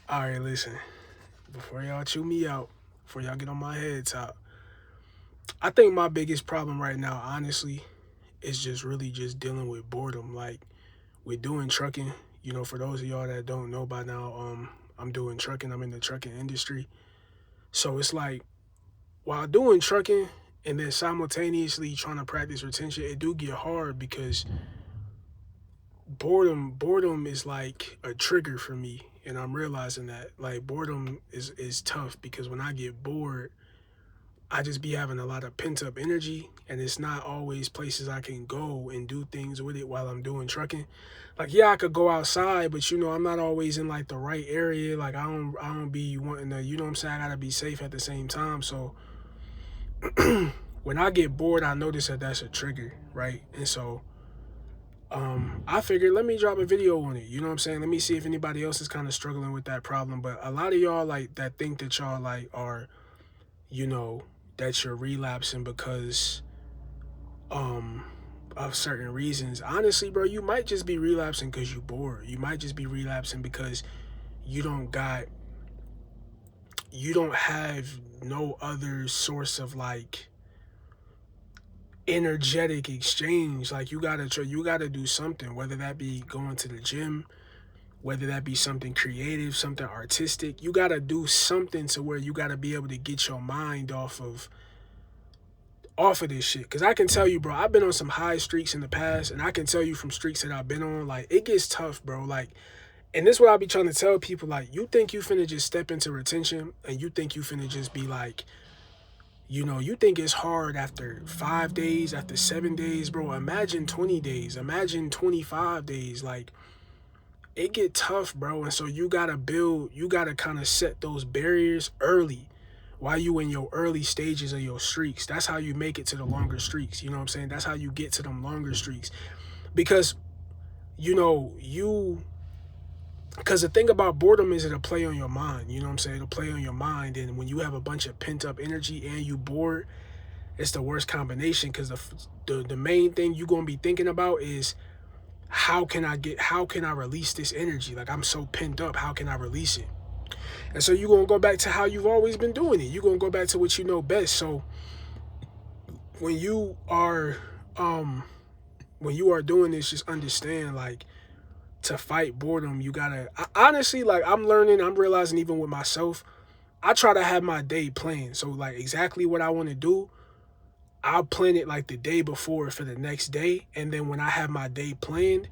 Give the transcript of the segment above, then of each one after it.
All right, listen. Before y'all chew me out, before y'all get on my head top, I think my biggest problem right now, honestly, is just really just dealing with boredom. Like with doing trucking, for those of y'all that don't know by now, I'm doing trucking. I'm in the trucking industry. So it's like while doing trucking and then simultaneously trying to practice retention, it do get hard because boredom is like a trigger for me, and I'm realizing that like boredom is tough because when I get bored, I just be having a lot of pent up energy, and it's not always places I can go and do things with it while I'm doing trucking. Like, yeah, I could go outside, but I'm not always in like the right area. Like, I don't be wanting to, what I'm saying? I gotta be safe at the same time. So when I get bored, I notice that that's a trigger, right? And so I figured let me drop a video on it. You know what I'm saying? Let me see if anybody else is kind of struggling with that problem. But a lot of y'all like that think that y'all like are, you know, that you're relapsing because um of certain reasons. Honestly, bro, you might just be relapsing because you're bored. You might just be relapsing because you don't got you don't have no other source of like energetic exchange. Like you gotta do something, whether that be going to the gym, whether that be something creative, something artistic. You gotta do something to where you gotta be able to get your mind off of this shit. Cause I can tell you, bro, I've been on some high streaks in the past, and I can tell you from streaks that I've been on, like it gets tough, bro. Like, and this is what I be trying to tell people, like, you think you finna just step into retention and you think you finna just be like, you think it's hard after 5 days, after 7 days, bro. Imagine 20 days, imagine 25 days. Like, it get tough, bro. And so you gotta kind of set those barriers early while you in your early stages of your streaks. That's how you make it to the longer streaks. You know what I'm saying? That's how you get to them longer streaks. Because, you know, you because the thing about boredom is it'll play on your mind. You know what I'm saying? It'll play on your mind. And when you have a bunch of pent up energy and you bored, it's the worst combination because the main thing you're gonna be thinking about is how can I release this energy? Like I'm so pent up, how can I release it? And so you're gonna go back to how you've always been doing it. You're gonna go back to what you know best. So when you are um when you are doing this, just understand like to fight boredom, you gotta honestly, like I'm realizing even with myself, I try to have my day planned. So like exactly what I want to do, I'll plan it like the day before for the next day. And then when I have my day planned,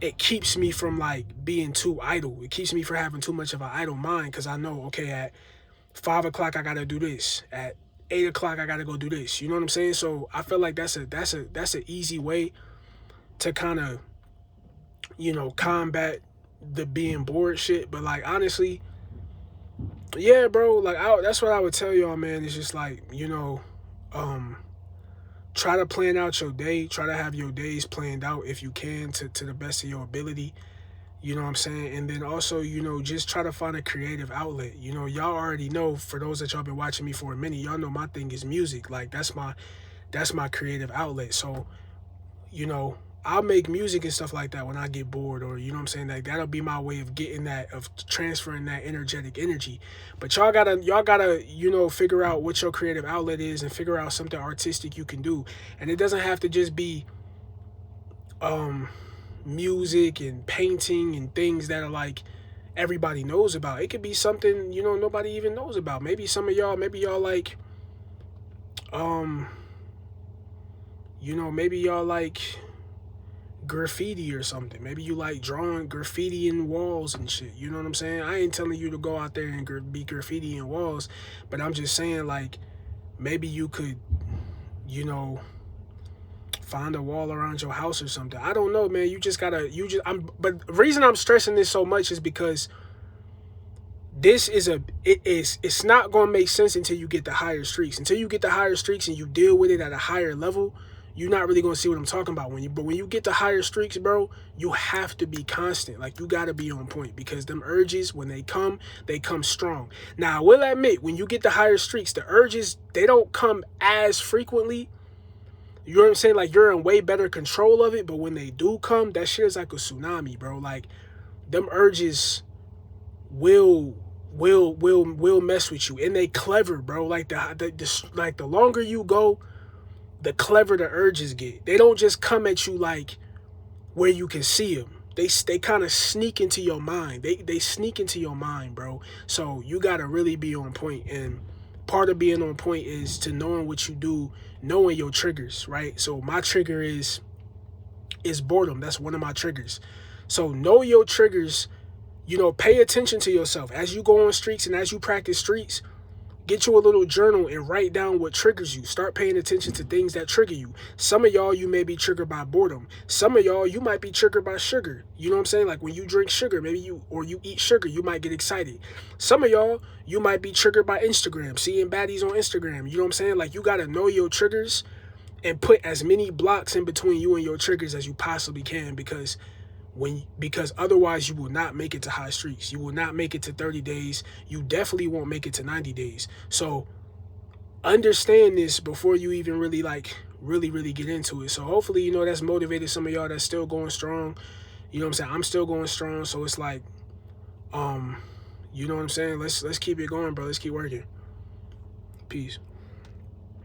it keeps me from like being too idle. It keeps me from having too much of an idle mind because I know, okay, at 5 o'clock I gotta do this. At 8 o'clock I gotta go do this. You know what I'm saying? So I feel like that's an easy way to kind of combat the being bored shit. But like honestly, yeah, bro. Like that's what I would tell y'all, man. It's just like um, try to plan out your day. Try to have your days planned out if you can to the best of your ability. You know what I'm saying? And then also, just try to find a creative outlet. Y'all already know, for those that y'all been watching me for a minute, y'all know my thing is music. Like that's my creative outlet. So, you know, I'll make music and stuff like that when I get bored, or you know what I'm saying? Like that'll be my way of getting that, of transferring that energetic energy. But y'all gotta, figure out what your creative outlet is and figure out something artistic you can do. And it doesn't have to just be um music and painting and things that are like everybody knows about. It could be something nobody even knows about. Maybe y'all like um maybe y'all like graffiti or something. Maybe you like drawing graffiti in walls and shit. You know what I'm saying? I ain't telling you to go out there and be graffiti in walls, but I'm just saying like maybe you could you know find a wall around your house or something. I don't know, man. But the reason I'm stressing this so much is because it's not going to make sense until you get the higher streaks. Until you get the higher streaks and you deal with it at a higher level, you're not really going to see what I'm talking about. But when you get the higher streaks, bro, you have to be constant. Like you got to be on point because them urges, when they come strong. Now, I will admit, when you get the higher streaks, the urges, they don't come as frequently. You know what I'm saying? Like you're in way better control of it, but when they do come, that shit is like a tsunami, bro. Like them urges will mess with you. And they clever, bro. Like the longer you go, the clever the urges get. They don't just come at you like where you can see them. They kind of sneak into your mind. They sneak into your mind, bro. So you gotta really be on point. And part of being on point is to knowing what you do, knowing your triggers, right? So my trigger is boredom. That's one of my triggers. So know your triggers. You know, pay attention to yourself as you go on streaks and as you practice streaks. Get you a little journal and write down what triggers you. Start paying attention to things that trigger you. Some of y'all, you may be triggered by boredom. Some of y'all, you might be triggered by sugar. You know what I'm saying? Like when you drink sugar, maybe you eat sugar, you might get excited. Some of y'all, you might be triggered by Instagram, seeing baddies on Instagram. You know what I'm saying? Like you got to know your triggers and put as many blocks in between you and your triggers as you possibly can, because otherwise you will not make it to high streaks. You will not make it to 30 days. You definitely won't make it to 90 days. So understand this before you even really really get into it. So hopefully, you know, that's motivated some of y'all that's still going strong. You know what I'm saying? I'm still going strong. So it's like, you know what I'm saying? Let's keep it going, bro. Let's keep working. Peace.